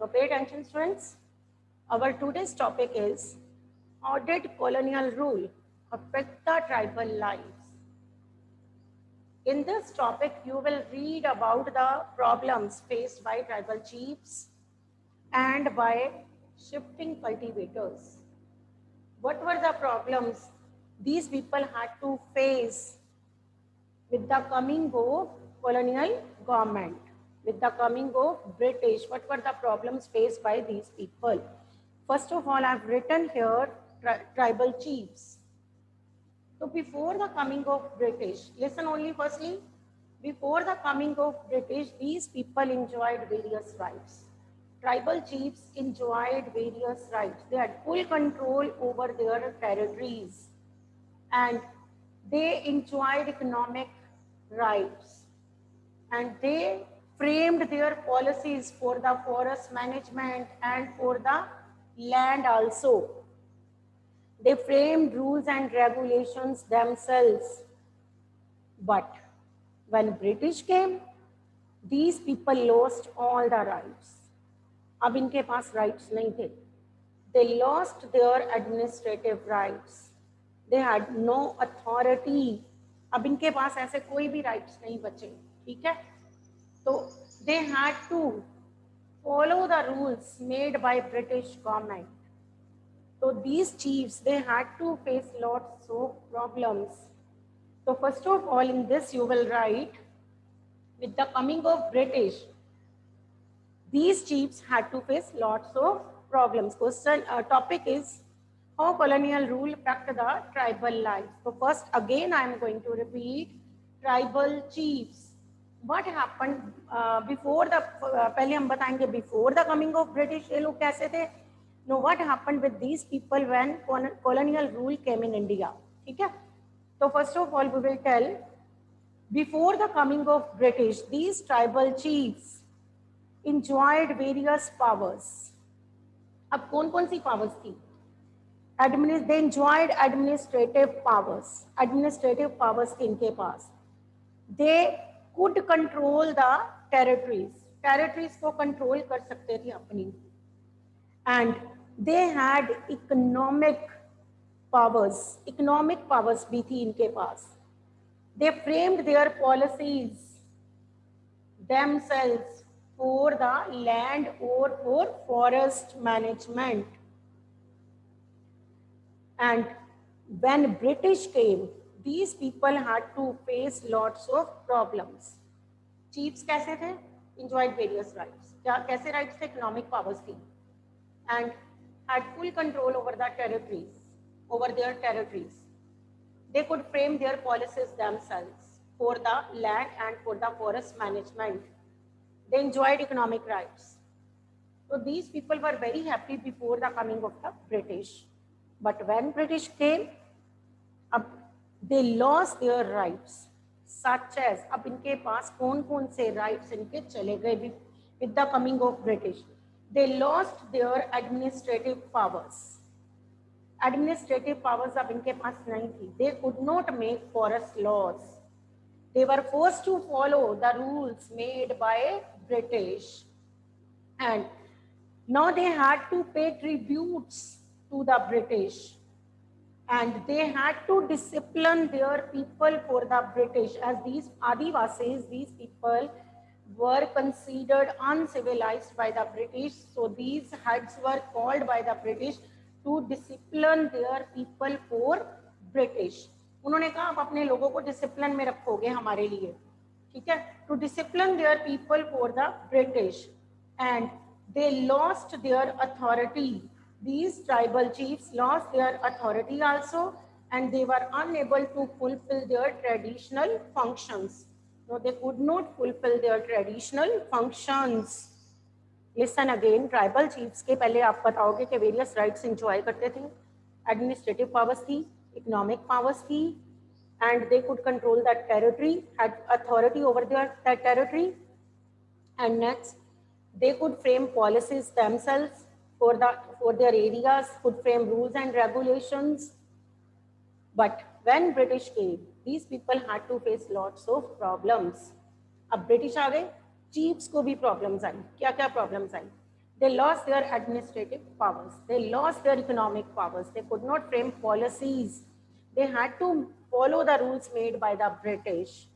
So pay attention, students. Our today's topic is, how did colonial rule affect the tribal lives? In this topic, you will read about the problems faced by tribal chiefs and by shifting cultivators. What were the problems these people had to face with the coming of colonial government, with the coming of British? What were the problems faced by these people? First of all, I've written here tribal chiefs. So before the coming of British, listen only firstly, before the coming of British, these people enjoyed various rights. Tribal chiefs enjoyed various rights. They had full control over their territories and they enjoyed economic rights, and they framed their policies for the forest management and for the land also. They framed rules and regulations themselves. But when British came, these people lost all the rights. अब इनके पास rights नहीं थे. They lost their administrative rights. They had no authority. अब इनके पास ऐसे कोई भी rights नहीं बचे, ठीक है? तो they had to follow the rules made by British government. So these chiefs, they had to face lots of problems. So first of all, in this you will write, with the coming of British, these chiefs had to face lots of problems. Question topic is, how colonial rule affected the tribal life. So first again I am going to repeat, tribal chiefs. What happened before the पहले हम बताएंगे before the coming of British ये लोग कैसे थे. No, what happened with these people when colonial rule came in India. ठीक है. So first of all we will tell, before the coming of British, these tribal chiefs enjoyed various powers. अब कौन कौन सी powers थी? They enjoyed administrative powers. Administrative powers थी इनके पास. They could control the territories. Territories को control कर सकते थे अपनी. And they had economic powers. Economic powers भी थी इनके पास. They framed their policies themselves for the land or for forest management. And when British came, these people had to face lots of problems. Chiefs कैसे थे? Enjoyed various rights. क्या कैसे rights थे? Economic powers थी. And had full control over the territories, over their territories. They could frame their policies themselves for the land and for the forest management. They enjoyed economic rights. So these people were very happy before the coming of the British. But when British came, they lost their rights, such as, अब इनके पास कौन कौन से rights इनके चले गए with the coming of British. They lost their administrative powers. Administrative powers अब इनके पास नहीं थी. They could not make forest laws. They were forced to follow the rules made by British. And now they had to pay tributes to the British. And they had to discipline their people for the British, as these Adivasis, these people were considered uncivilized by the British. So these heads were called by the British to discipline their people for British. उन्होंने कहा आप अपने लोगों को discipline में रखोगे हमारे लिए, ठीक है? To discipline their people for the British, and they lost their authority. These tribal chiefs lost their authority also, and they were unable to fulfill their traditional functions. No, they could not fulfill their traditional functions. Listen again, tribal chiefs के पहले आप बताओगे कि various rights enjoy करते थे. Administrative powers थी, economic powers थी, and they could control that territory, had authority over their territory. And next, they could frame policies themselves for their areas, could frame rules and regulations. But when British came, these people had to face lots of problems. अब British आ गए, chiefs को भी problems आई. क्या क्या problems I? They lost their administrative powers. They lost their economic powers. They could not frame policies. They had to follow the rules made by the British.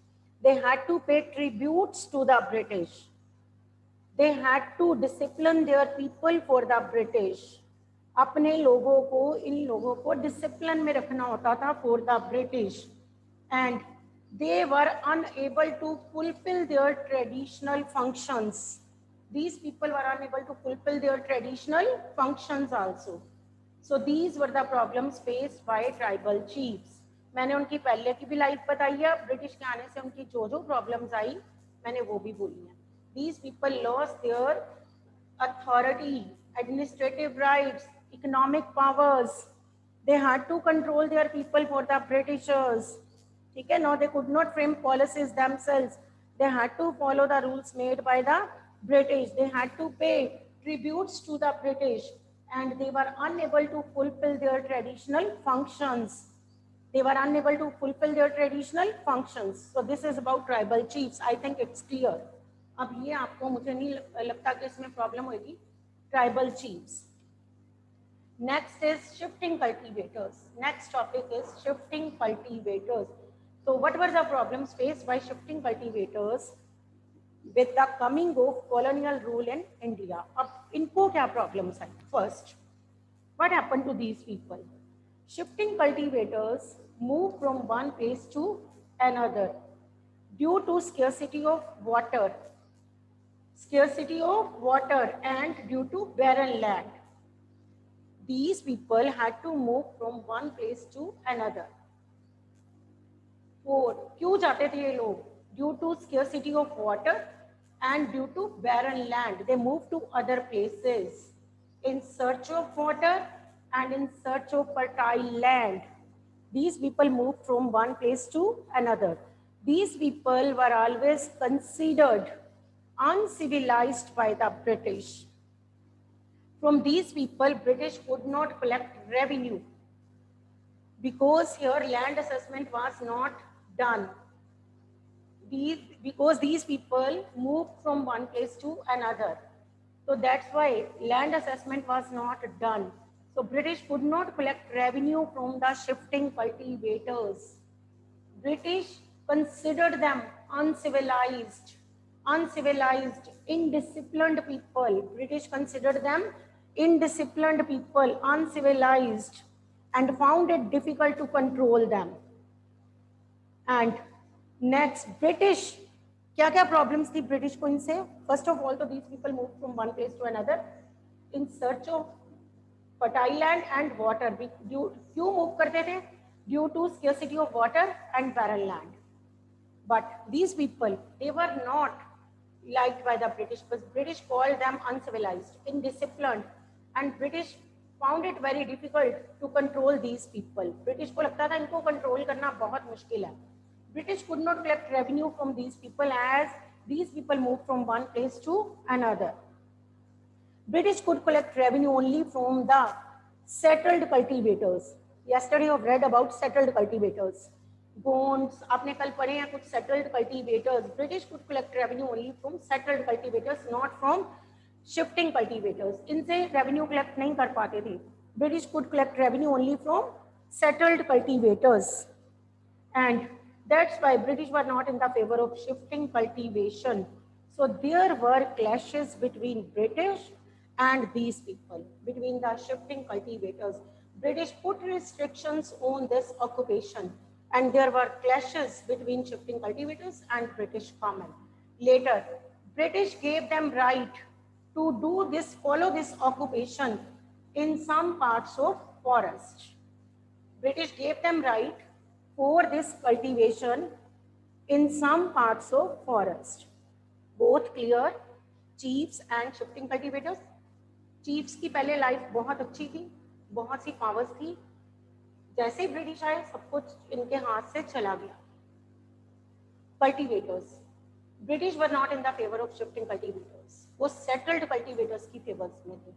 They had to pay tributes to the British. They had to discipline their people for the British. अपने लोगों को, इन लोगों को discipline में रखना होता था for the British, and they were unable to fulfill their traditional functions. These people were unable to fulfill their traditional functions also. So these were the problems faced by tribal chiefs. मैंने उनकी पहले की भी life बताई है, British के आने से उनकी जो जो प्रॉब्लम्स आई मैंने वो भी बोली है. These people lost their authority, administrative rights, economic powers. They had to control their people for the Britishers. ठीक है, now they could not frame policies themselves. They had to follow the rules made by the British. They had to pay tributes to the British, and they were unable to fulfill their traditional functions. They were unable to fulfill their traditional functions. So this is about tribal chiefs. I think it's clear. अब ये आपको, मुझे नहीं लगता कि इसमें problem होगी. Tribal chiefs. Next is shifting cultivators. Next topic is shifting cultivators. So what were the problems faced by shifting cultivators with the coming of colonial rule in India? अब इनको क्या problems I? First, what happened to these people? Shifting cultivators moved from one place to another due to scarcity of water and due to barren land. These people had to move from one place to another. क्यों जाते थे ये लोग? Due to scarcity of water and due to barren land, they moved to other places in search of water and in search of fertile land. These people moved from one place to another. These people were always considered uncivilized by the British. From these people, British could not collect revenue because here land assessment was not done. Because these people moved from one place to another. So that's why land assessment was not done. So British could not collect revenue from the shifting cultivators. British considered them uncivilized, indisciplined people. British considered them indisciplined people, uncivilized, and found it difficult to control them. And next, British, क्या क्या problems थी British को इनसे? First of all, तो these people moved from one place to another in search of fertile land and water. क्यों move करते थे? Due to scarcity of water and barren land. But these people, they were not liked by the British because British called them uncivilized, indisciplined, and British found it very difficult to control these people. British को लगता था इनको control करना बहुत मुश्किल है. British could not collect revenue from these people as these people moved from one place to another. British could collect revenue only from the settled cultivators. Yesterday I've read about settled cultivators. Gonds, आपने कल पढ़े हैं कुछ settled cultivators. British could collect revenue only from settled cultivators, not from shifting cultivators. इनसे revenue collect नहीं कर पाते थे. British could collect revenue only from settled cultivators, and that's why British were not in the favor of shifting cultivation. So there were clashes between British and these people, between the shifting cultivators. British put restrictions on this occupation, and there were clashes between shifting cultivators and British common. Later, British gave them right to do this, follow this occupation in some parts of forest. British gave them right for this cultivation in some parts of forest. Both clear, chiefs and shifting cultivators. Chiefs की पहले life बहुत अच्छी थी, बहुत सी powers थी. जैसे ही British आए सब कुछ इनके हाथ से चला गया. Cultivators. British were not in the favor of shifting cultivators. वो settled cultivators की फेवर्स में थे.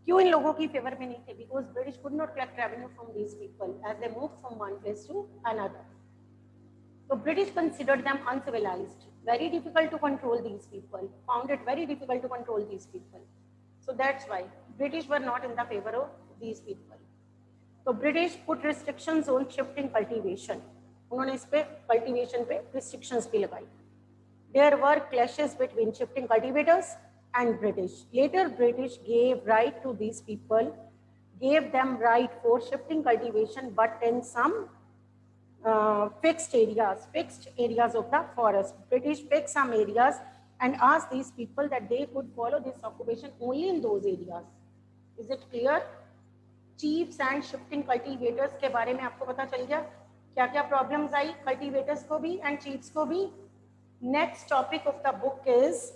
क्यों इन लोगों की फेवर में नहीं थे? Because British could not collect revenue from these people as they moved from one place to another. So British considered them uncivilized, very difficult to control these people, found it very difficult to control these people. So that's why British were not in the favor of these people. तो British put restrictions on shifting cultivation. उन्होंने इस पे cultivation पे restrictions भी लगाई. There were clashes between shifting cultivators and British. Later, British gave right to these people, gave them right for shifting cultivation, but in some fixed areas of the forest. British fixed some areas and asked these people that they could follow this occupation only in those areas. Is it clear? Chiefs and shifting cultivators के बारे में आपको पता चल गया क्या क्या problems आई cultivators को भी and chiefs को भी. Next topic of the book is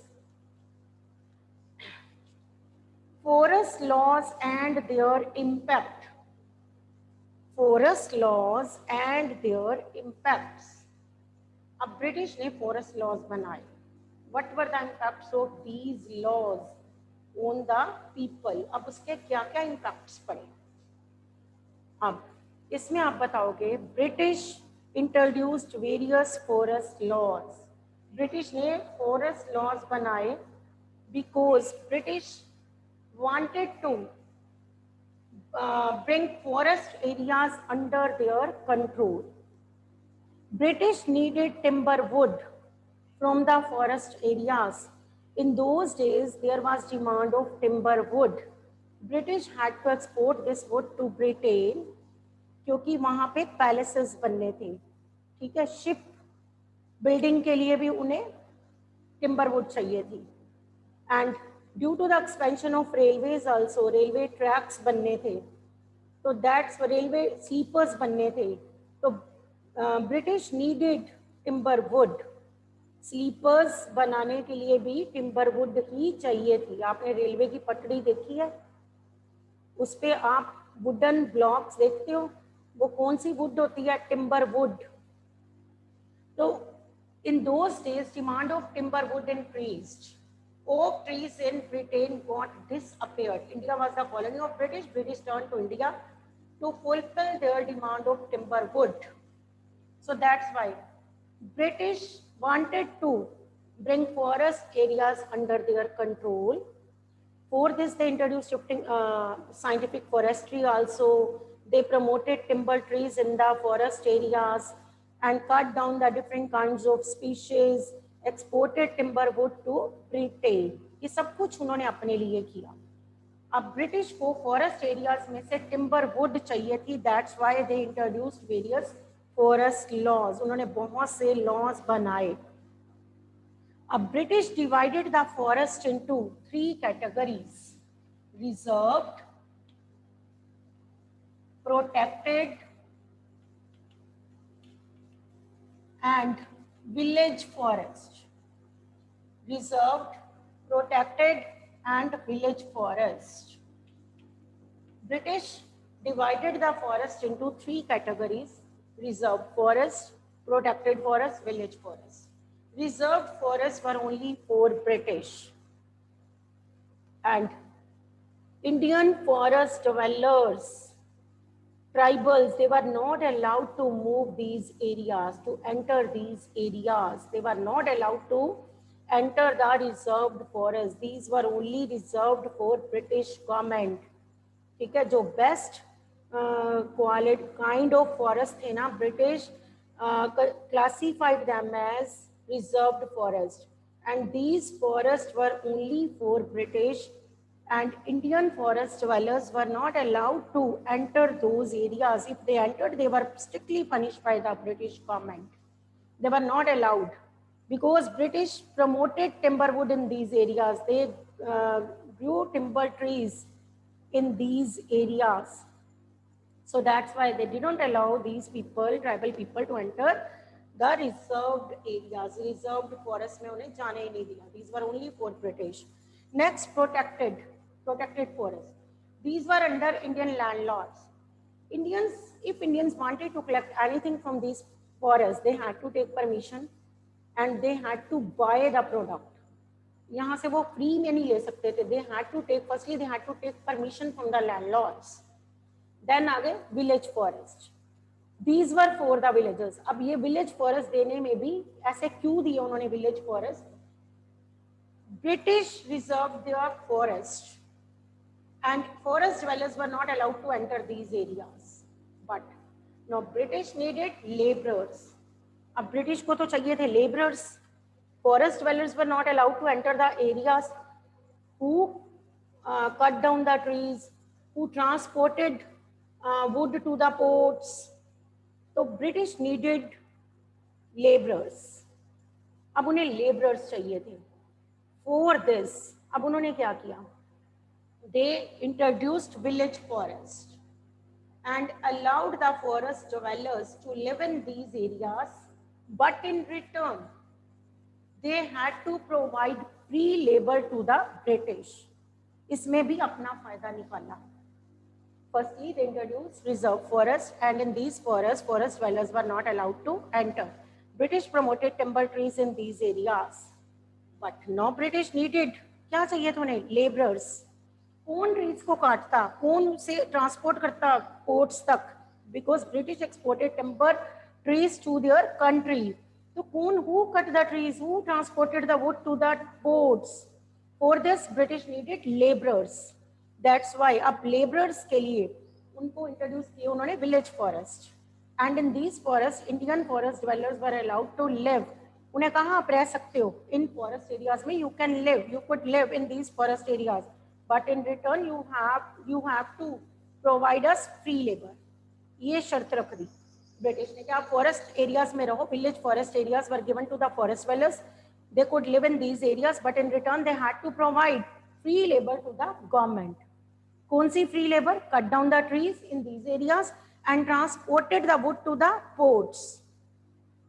forest laws and their impact. Forest laws and their impacts. अब ब्रिटिश ने फॉरेस्ट लॉज बनाए. What were the impacts of these laws on the people? अब उसके क्या क्या impacts पड़े. अब इसमें आप बताओगे British introduced various forest laws. British ने फॉरेस्ट लॉज बनाए because British wanted to bring forest areas under their control. British needed timber wood from the forest areas. In those days, there was demand of timber wood. British had to export this wood to Britain क्योंकि वहाँ पे palaces बनने थे. ठीक है, ship building के लिए भी उन्हें टिम्बर वुड चाहिए थी. And due to the expansion of railways also railway tracks बनने थे. तो दैट्स रेलवे स्लीपर्स बनने थे. तो British needed timber wood. Sleepers बनाने के लिए भी टिम्बर वुड ही चाहिए थी. आपने रेलवे की पटड़ी देखी है, उस पे आप वुडन ब्लॉक्स देखते हो, वो कौन सी वुड होती है? Timber would. तो in those days demand of timber wood increased. Oak trees in Britain got disappeared. India was the colony of British. British turned to India to fulfill their demand of timber wood. So that's why British wanted to bring forest areas under their control. For this, they introduced shifting scientific forestry also. They promoted timber trees in the forest areas and cut down the different kinds of species, exported timber wood to Britain. ये सब कुछ उन्होंने अपने लिए किया. अब British को forest areas में से टिम्बर वुड चाहिए थी. That's why they introduced various forest laws. उन्होंने बहुत से लॉज बनाए. अब British divided the forest into 3 categories: reserved, protected and village forest. Reserved, protected and village forest. British divided the forest into 3 categories: reserved forest, protected forest, village forest. Reserved forests were only for British, and Indian forest dwellers, tribals, they were not allowed to move these areas, to enter these areas. They were not allowed to enter the reserved forest. These were only reserved for British government. ठीक है, जो best quality kind of forest थे ना, British classified them as reserved forest, and these forests were only for British. And Indian forest dwellers were not allowed to enter those areas. If they entered, they were strictly punished by the British government. They were not allowed because British promoted timber wood in these areas. They grew timber trees in these areas. So that's why they didn't allow these people, tribal people, to enter the reserved areas. Reserved forest में उन्हें जाने ही नहीं दिया. These were only for British. Next, protected forest. These were under Indian land laws. If Indians wanted to collect anything from these forests, they had to take permission and they had to buy the product. यहाँ से वो free में नहीं ले सकते थे. They had to take permission from the landlords. Then आगे village forest. These were for the villagers. अब ये village forest देने में भी ऐसे क्यों दिए उन्होंने village forest? British reserved their forest and forest dwellers were not allowed to enter these areas. But now British needed laborers. अब British को तो चाहिए थे laborers. Forest dwellers were not allowed to enter the areas. Who cut down the trees? Who transported wood to the ports? So British needed laborers. अब उन्हें laborers चाहिए थे. For this, अब उन्होंने क्या किया? They introduced village forest and allowed the forest dwellers to live in these areas, but in return, they had to provide free labor to the British. इसमें भी अपना फायदा निकाला. Firstly, they introduced reserve forest, and in these forests, forest dwellers were not allowed to enter. British promoted timber trees in these areas, but no British needed. क्या चाहिए था उन्हें? Laborers. कौन ट्रीज को काटता, कौन उसे ट्रांसपोर्ट करता पोर्ट्स तक? Because British exported timber trees to their country. तो कौन, who cut the trees, who transported the wood to the ports? For this British needed labourers. That's why अब लेबरर्स के लिए उनको इंट्रोड्यूस किए उन्होंने village forest. And in these forest Indian forest developers were allowed to live. उन्हें कहाँ आप रह सकते हो? इन फॉरेस्ट एरियाज में. You can live, you could live in these forest areas, but in return you have to provide us free labor. ये शर्त रख दी ब्रिटिश ने कि आप फॉरेस्ट एरियाज में रहो. Village forest areas were given to the forest dwellers. They could live in these areas, but in return they had to provide free labor to the government. कौन सी free labor? Cut down the trees in these areas and transported the wood to the ports.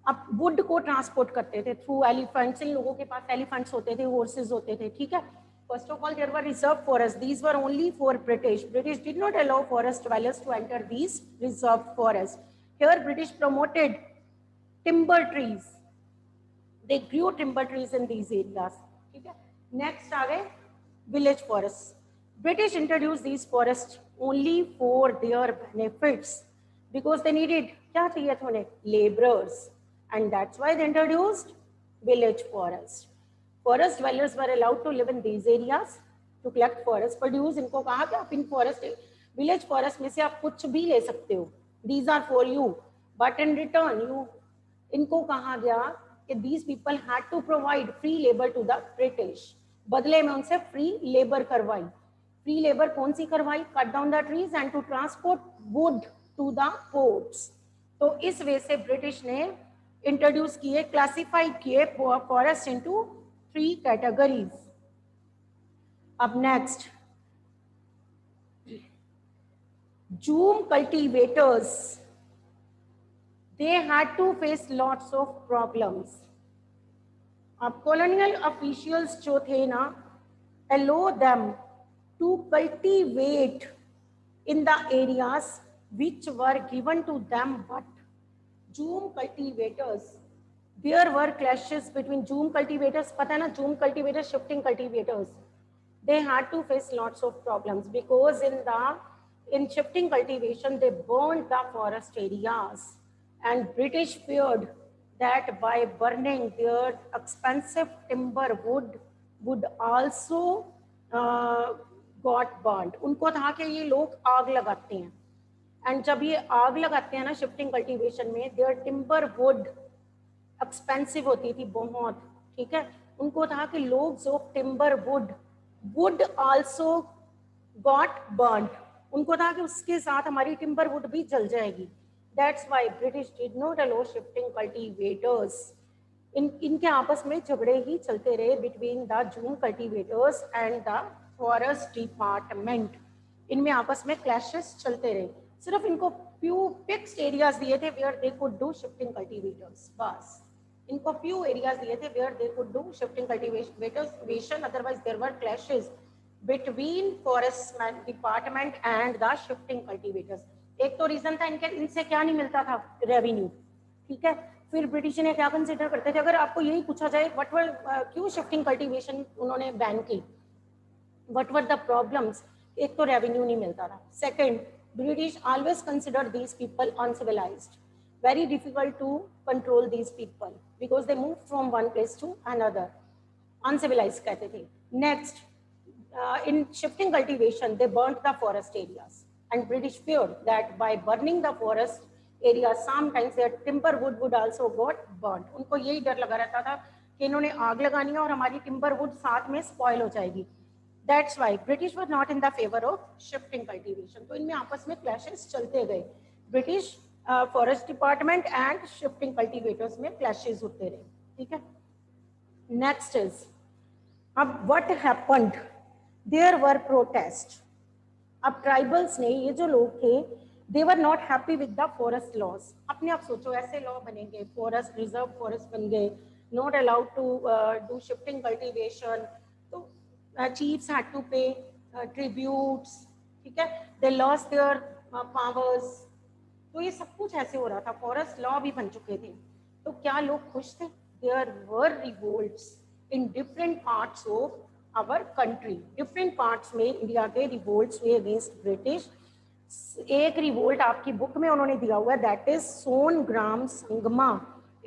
अब would को transport करते थे through elephants. इन लोगों के पास elephants होते थे, horse's होते थे, ठीक है. First of all, there were reserved forests. These were only for British. British did not allow forest dwellers to enter these reserved forests. Here, British promoted timber trees. They grew timber trees in these areas. Okay. Next, are village forests. British introduced these forests only for their benefits because they needed क्या चाहिए था उन्हें? Laborers, and that's why they introduced village forests. Forest dwellers were allowed to live in these areas to collect forest produce. इनको कहा कि आप इन forest village forest में से आप कुछ भी ले सकते हो. These are for you, but in return you, इनको कहा गया कि these people had to provide free labor to the British. बदले में उनसे free labor करवाई. Free labor कौन सी करवाई? Cut down the trees and to transport wood to the ports. तो इस वे से ब्रिटिश ने इंट्रोड्यूस किए, क्लासिफाई किए forest into 3 categories. Up next, Jhum cultivators, they had to face lots of problems. अब colonial officials जो थे ना, allow them to cultivate in the areas which were given to them, but Jhum cultivators, there were clashes between Jhum cultivators. पता है ना, Jhum cultivators, shifting cultivators. They had to face lots of problems because in shifting cultivation they burned the forest areas, and British feared that by burning their expensive timber would also got burned. उनको था कि ये लोग आग लगाते हैं, and जब ये आग लगाते हैं ना shifting cultivation में, their timber wood एक्सपेंसिव होती थी बहुत, ठीक है. उनको था कि लोग जो timber would also got burned. उनको था कि उसके साथ हमारी टिम्बर वुड भी जल जाएगी. That's why British did not allow shifting cultivators. इनके आपस में झगड़े ही चलते रहे between the zoom cultivators and the forest department. इनमें आपस में क्लैशेस चलते रहे. सिर्फ इनको फ्यू फिक्स्ड एरियाज दिए थे where they could do shifting cultivators. बस इनको फ्यू एरियाज दिए थे where they could do shifting cultivation. Otherwise there were clashes between forest department and the shifting cultivators. एक तो रीजन था इनसे क्या नहीं मिलता था? रेवेन्यू, ठीक है. फिर ब्रिटिश ने क्या कंसिडर करते थे? अगर आपको यही पूछा जाए व्हाट वर क्यों शिफ्टिंग कल्टीवेशन उन्होंने बैन की, व्हाट वर द प्रॉब्लम्स? एक तो रेवेन्यू नहीं मिलता था. Second, British always consider these people uncivilised. very difficult to control these people because they move from one place to another. Uncivilized कहते थे. Next, in shifting cultivation, they burnt the forest areas, and British feared that by burning the forest areas, sometimes their timber wood would also got burnt. उनको यही डर लगा रहता था कि इन्होंने आग लगानी है और हमारी timber wood साथ में spoil हो जाएगी. That's why British were not in the favor of shifting cultivation. तो इनमें आपस में clashes चलते गए. British forest department and shifting cultivators में clashes होते रहे. ठीक है? Next is, अब what happened? There were protests. अब ट्राइबल्स ने, ये जो लोग थे, they were not happy with the forest laws. अपने आप सोचो ऐसे लॉ बनेंगे, फॉरेस्ट रिजर्व फॉरेस्ट बन गए, not allowed to do shifting cultivation. तो chiefs had to pay tributes. ठीक है? They lost their powers. तो ये सब कुछ ऐसे हो रहा था, फॉरेस्ट लॉ भी बन चुके थे. तो क्या लोग खुश थे? There were revolts in different parts of our country. Different parts में इंडिया के revolts हुए against British. एक रिवोल्ट आपकी बुक में उन्होंने दिया हुआ है, that is सोनग्राम Sangma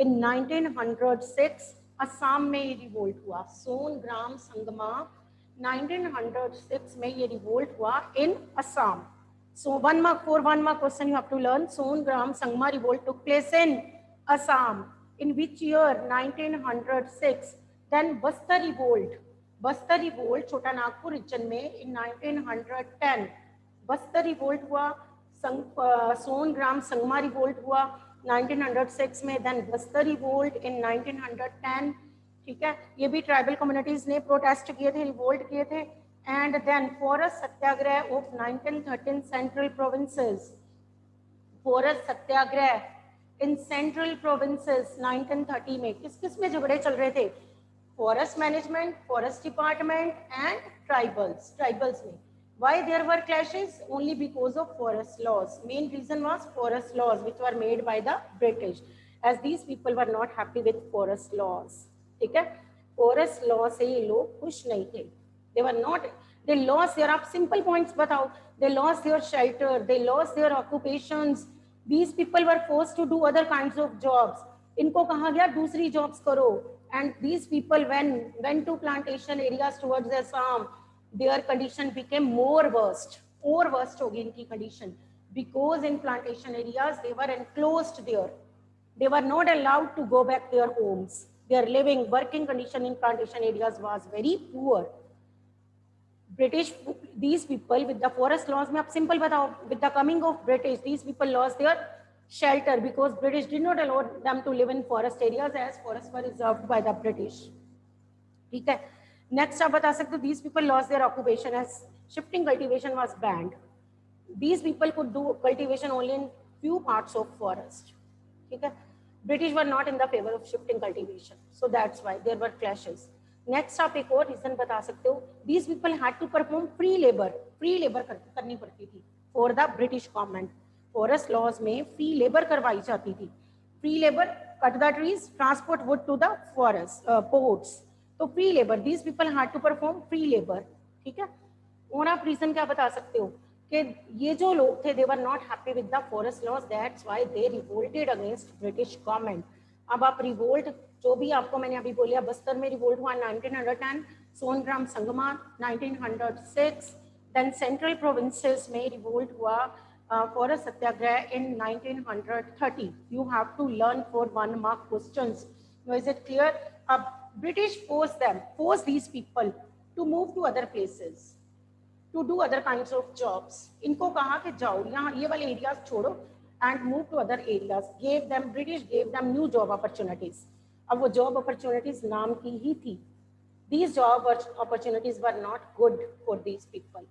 in 1906. Assam में ये रिवोल्ट हुआ. सोनग्राम संगमा 1906 में ये रिवोल्ट हुआ in Assam. So 1 mark for 1 mark question you have to learn. Songram Sangma revolt took place in Assam. In which year? 1906. Then Bastar revolt. Bastar revolt Chota Nagpur region में in 1910. Bastar revolt हुआ. Songram Sangma revolt हुआ 1906 में. Then Bastar revolt in 1910. ठीक है, ये भी tribal communities ने protest किए थे, रिवोल्ट किए थे. And then forest satyagrah of 1913 central provinces. Forest satyagrah in central provinces 1930 में किस किस में झगड़े चल रहे थे? Forest management, forest department and tribals में. Why there were clashes? Only because of forest laws. Main reason was forest laws which were made by the British, as these people were not happy with forest laws. ठीक है, forest law से ये लोग खुश नहीं थे. They were not, they lost their, आप simple points बताओ, they lost their shelter, they lost their occupations. These people were forced to do other kinds of jobs. इनको कहा गया दूसरी jobs करो. And these people went to plantation areas towards Assam, their condition became more worst होगी इनकी condition, because in plantation areas they were enclosed there. They were not allowed to go back to their homes. Their living, working condition in plantation areas was very poor. British, these people with the forest laws में आप simple बताओ, with the coming of British, these people lost their shelter because British did not allow them to live in forest areas as forests were reserved by the British. ठीक है, next आप बता सकते हो, these people lost their occupation as shifting cultivation was banned. These people could do cultivation only in few parts of forest. ठीक है, British were not in the favor of shifting cultivation, so that's why there were clashes. Next आप एक और reason बता सकते हो, these people had to perform free labor करनी पड़ती थी for the British government. Forest laws में फ्री लेबर करवाई जाती थी. Free labour, cut the trees, transport wood to the forest ports. तो free labour, these people had to perform free labor. ठीक है, और आप रीजन क्या बता सकते हो कि ये जो लोग थे, they were not happy with the forest laws, that's why they revolted against British government. अब आप रिवोल्ट, जो भी आपको मैंने अभी बोलिया, बस्तर में रिवोल्ट हुआ 1910, Songram Sangma 1906, then central provinces में रिवोल्ट हुआ forest satyagraha in 1930. You have to learn for 1 mark questions. Is it clear? अब British force these people to move to other places, to do other kinds of jobs. इनको कहा कि जाओ यहाँ ये वाले एरियाज छोड़ो and move to other areas. British gave them new job opportunities. अब वो job opportunities नाम की ही थी. These job opportunities were not good for these people.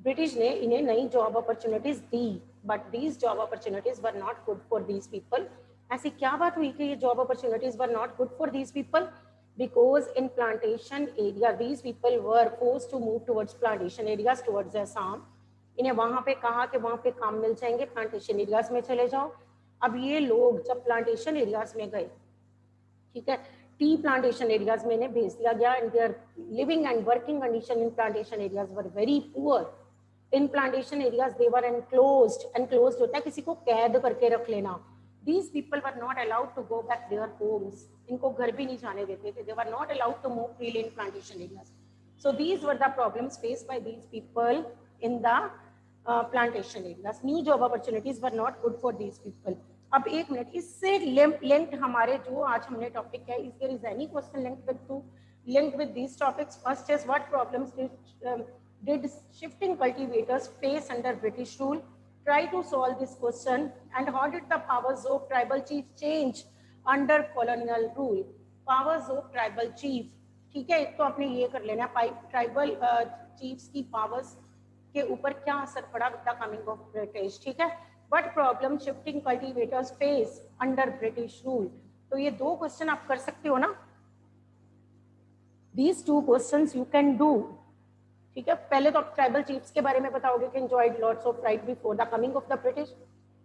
British ने इन्हें नई job opportunities the, but these job opportunities were not good for these people. ऐसी क्या बात हुई कि ये job opportunities were not good for these people? Because in plantation area, these people were forced to move towards plantation areas towards Assam. इन्हें वहाँ पे कहा कि वहाँ पे काम मिल जाएंगे, प्लांटेशन एरियाज में चले जाओ. अब ये लोग जब प्लांटेशन एरियाज में गए, ठीक है, टी प्लांटेशन एरियाज में इन्हें भेज दिया गया. And their living and working condition in plantation areas were very poor. In plantation areas they were enclosed होता है किसी को कैद करके रख लेना. These people were not allowed to go back their homes. इनको घर भी नहीं जाने देते थे. They were not allowed to move freely in plantation areas. So these were the problems faced by these people in the plantation areas. New job opportunities were not good for these people. अब एक minute, इससे linked हमारे जो आज हमने topic है, is there is any question linked with these topics? First is, what problems did shifting cultivators face under British rule? Try to solve this question. And how did the powers of tribal chiefs change under colonial rule? Powers of tribal chief, ठीक है, एक तो आपने ये कर लेना, tribal chiefs की powers के ऊपर क्या असर पड़ा with the coming of British, ठीक है. But problem shifting cultivators face under British rule. तो ये दो क्वेश्चन आप कर सकते हो ना, these two questions you can do, ठीक है. पहले तो आप ट्राइबल चीफ्स के बारे में बताओगे कि enjoyed lots of right before the coming of the British,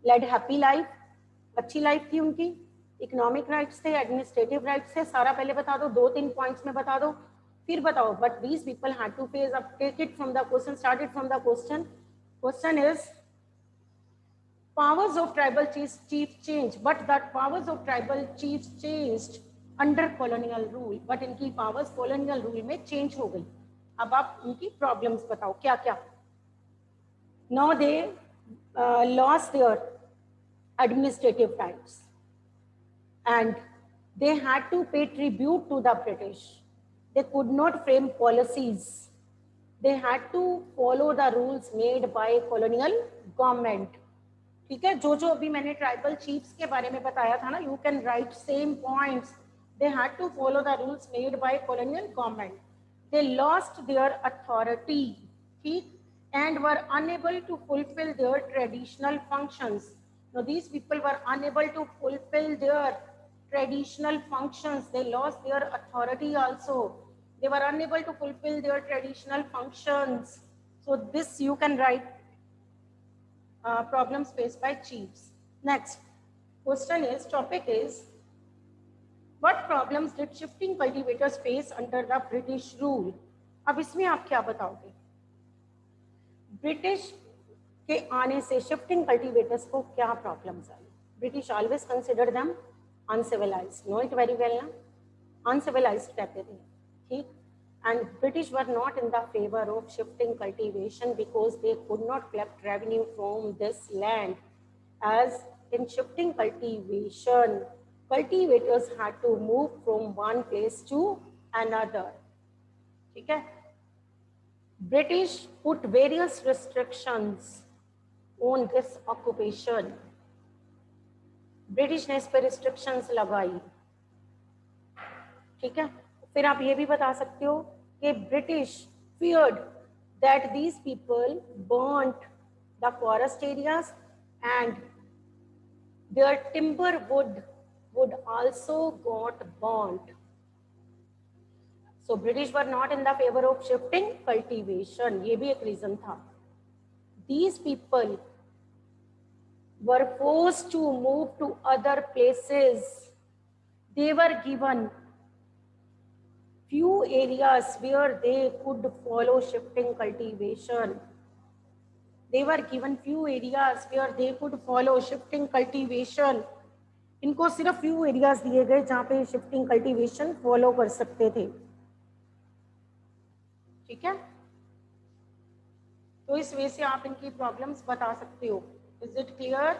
led happy life, अच्छी लाइफ थी उनकी, इकोनॉमिक राइट्स थे, एडमिनिस्ट्रेटिव राइट्स थे, सारा पहले बता दो, 2-3 पॉइंट्स में बता दो, फिर बताओ. But these people had to face, अब take it from the question, start it from the question. Question is powers of tribal chiefs changed, but that powers of tribal chiefs changed under colonial rule. But इनकी powers colonial rule में change हो गई. अब आप उनकी problems बताओ क्या क्या. Now they lost their administrative rights and they had to pay tribute to the British. They could not frame policies. They had to follow the rules made by colonial government. ठीक है, जो अभी मैंने tribal chiefs के बारे में बताया था ना, you can write same points. They had to follow the rules made by colonial government. They lost their authority, ठीक, and were unable to fulfil their traditional functions. Now these people were unable to fulfil their traditional functions. They lost their authority also. They were unable to fulfil their traditional functions. So this you can write. Problems faced by chiefs. Next question is, topic is, what problems did shifting cultivators face under the British rule? अब इसमें आप क्या बताओगे? British के आने से shifting cultivators को क्या प्रॉब्लम्स आई? British always consider them uncivilized. No it very well ना, अनसिविलाइज्ड कहते थे, ठीक. And British were not in the favor of shifting cultivation because they could not collect revenue from this land. As in shifting cultivation, cultivators had to move from one place to another. ठीक है. British put various restrictions on this occupation. British ने इस पर restrictions लगाई, ठीक है. फिर आप ये भी बता सकते हो कि British feared that these people burnt the forest areas and their timber would also got burnt. So British were not in the favor of shifting cultivation. ये भी एक reason था. These people were forced to move to other places. They were given few areas where they could follow shifting cultivation. They were given few areas where they could follow shifting cultivation. इनको सिर्फ few areas दिए गए जहाँ पे shifting cultivation follow कर सकते थे, ठीक है. तो इस वे से आप इनकी problems बता सकते हो. Is it clear?